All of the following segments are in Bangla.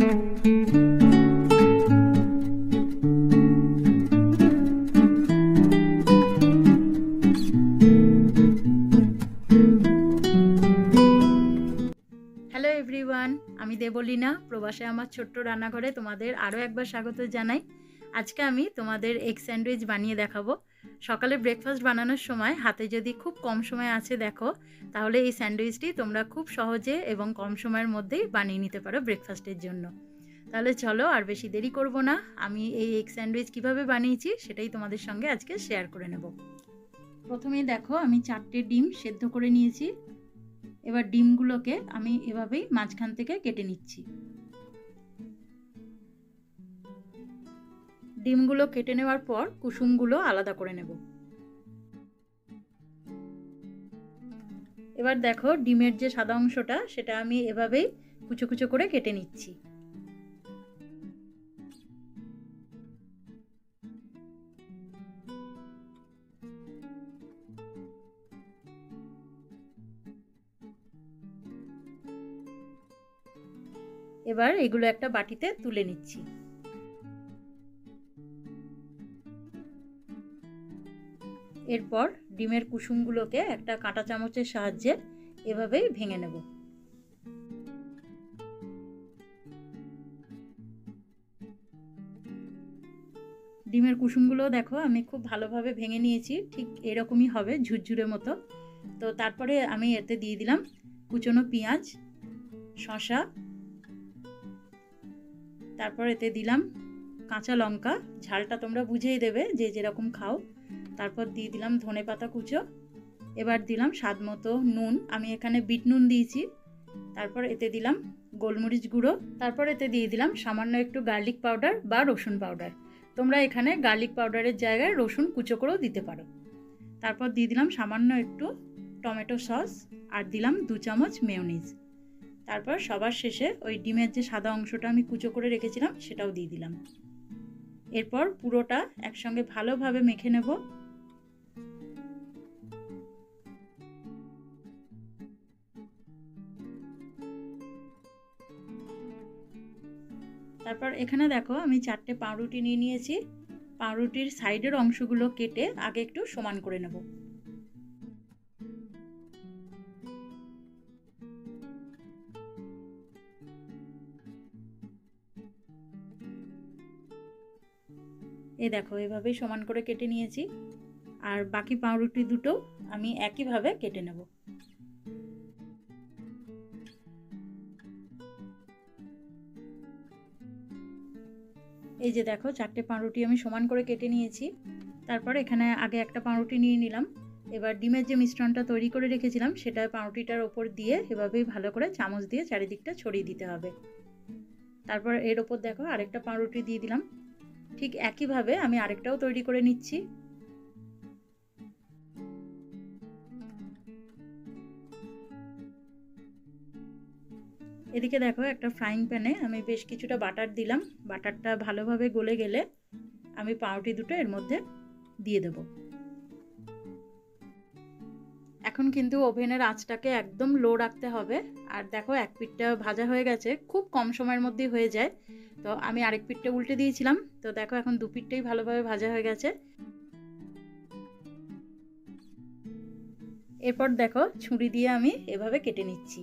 হ্যালো এভরিওয়ান, আমি দেবলীনা প্রবাসে আমার ছোট্ট রান্নাঘরে তোমাদের আরও একবার স্বাগত জানাই। আজকে আমি তোমাদের এগ স্যান্ডউইচ বানিয়ে দেখাবো। সকালে ব্রেকফাস্ট বানানোর সময় হাতে যদি খুব কম সময় আছে দেখো, তাহলে এই স্যান্ডউইচটি তোমরা খুব সহজে এবং কম সময়ের মধ্যেই বানিয়ে নিতে পারো ব্রেকফাস্টের জন্য। তাহলে চলো আর বেশি দেরি করব না, আমি এই এগ স্যান্ডউইচ কীভাবে বানিয়েছি সেটাই তোমাদের সঙ্গে আজকে শেয়ার করে নেব। প্রথমেই দেখো আমি 4টে ডিম সেদ্ধ করে নিয়েছি। এবার ডিমগুলোকে আমি এভাবেই মাঝখান থেকে কেটে নিচ্ছি। ডিমগুলো কেটে নেওয়ার পর কুসুমগুলো আলাদা করে নেব। এবার দেখো ডিমের যে সাদা অংশটা সেটা আমি এভাবেই কুচো কুচো করে কেটে নিচ্ছি। এবার এগুলো একটা বাটিতে তুলে নিচ্ছি। এরপর ডিমের কুসুমগুলোকে একটা কাঁটা চামচের সাহায্যে এভাবেই ভেঙে নেব। ডিমের কুসুমগুলো দেখো আমি খুব ভালোভাবে ভেঙে নিয়েছি, ঠিক এরকমই হবে ঝুরঝুরে মতো। তো তারপরে আমি এতে দিয়ে দিলাম কুচনো পেঁয়াজ, শসা, তারপর এতে দিলাম কাঁচা লঙ্কা, ঝালটা তোমরা বুঝেই দেবে যে যেরকম খাও। তারপর দিয়ে দিলাম ধনেপাতা কুচো। এবার দিলাম স্বাদ মতো নুন, আমি এখানে বিট নুন দিয়েছি। তারপর এতে দিলাম গোলমরিচ গুঁড়ো। তারপর এতে দিয়ে দিলাম সামান্য একটু গার্লিক পাউডার বা রসুন পাউডার। তোমরা এখানে গার্লিক পাউডারের জায়গায় রসুন কুচো করেও দিতে পারো। তারপর দিয়ে দিলাম সামান্য একটু টমেটো সস আর দিলাম 2 চামচ মেয়োনিজ। তারপর সবার শেষে ওই ডিমের যে সাদা অংশটা আমি কুচো করে রেখেছিলাম সেটাও দিয়ে দিলাম। এরপর পুরোটা একসঙ্গে ভালোভাবে মেখে নেব। তারপর এখানে দেখো আমি 4টে পাউরুটি নিয়ে নিয়েছি। পাউরুটির সাইডের অংশগুলো কেটে আগে একটু সমান করে নেব। এই দেখো এভাবেই সমান করে কেটে নিয়েছি। আর বাকি পাউরুটি দুটো আমি একইভাবে কেটে নেব। এই যে দেখো 4টে পাউরুটি আমি সমান করে কেটে নিয়েছি। তারপর এখানে আগে একটা পাউরুটি নিয়ে নিলাম। এবার ডিমের যে মিশ্রণটা তৈরি করে রেখেছিলাম সেটা পাউরুটিটার ওপর দিয়ে এভাবেই ভালো করে চামচ দিয়ে চারিদিকটা ছড়িয়ে দিতে হবে। তারপর এর ওপর দেখো আরেকটা পাউরুটি দিয়ে দিলাম। ঠিক একইভাবে আমি আরেকটাও তৈরি করে নিচ্ছি। এদিকে দেখো একটা ফ্রাইং প্যানে আমি বেশ কিছুটা বাটার দিলাম। বাটারটা ভালোভাবে গলে গেলে আমি পাউরুটি দুটো এর মধ্যে দিয়ে দেব। এখন কিন্তু ওভেনের আঁচটাকে একদম লো রাখতে হবে। আর দেখো এক পিঠটা ভাজা হয়ে গেছে, খুব কম সময়ের মধ্যেই হয়ে যায়। তো আমি আরেক পিঠটা উল্টে দিয়েছিলাম। তো দেখো এখন 2 পিঠটাই ভালোভাবে ভাজা হয়ে গেছে। এরপর দেখো ছুরি দিয়ে আমি এভাবে কেটে নিচ্ছি।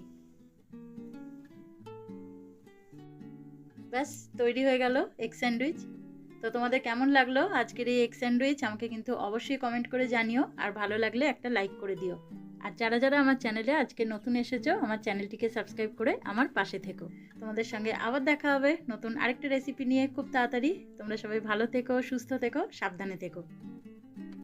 ব্যাস তৈরি হয়ে গেল এগ স্যান্ডউইচ। তো তোমাদের কেমন লাগলো আজকের এই এগ স্যান্ডউইচ আমাকে কিন্তু অবশ্যই কমেন্ট করে জানিও, আর ভালো লাগলে একটা লাইক করে দিও। আর যারা যারা আমার চ্যানেলে আজকে নতুন এসেছো আমার চ্যানেলটিকে সাবস্ক্রাইব করে আমার পাশে থেকো। তোমাদের সঙ্গে আবার দেখা হবে নতুন আরেকটা রেসিপি নিয়ে খুব তাড়াতাড়ি। তোমরা সবাই ভালো থেকো, সুস্থ থেকো, সাবধানে থেকো।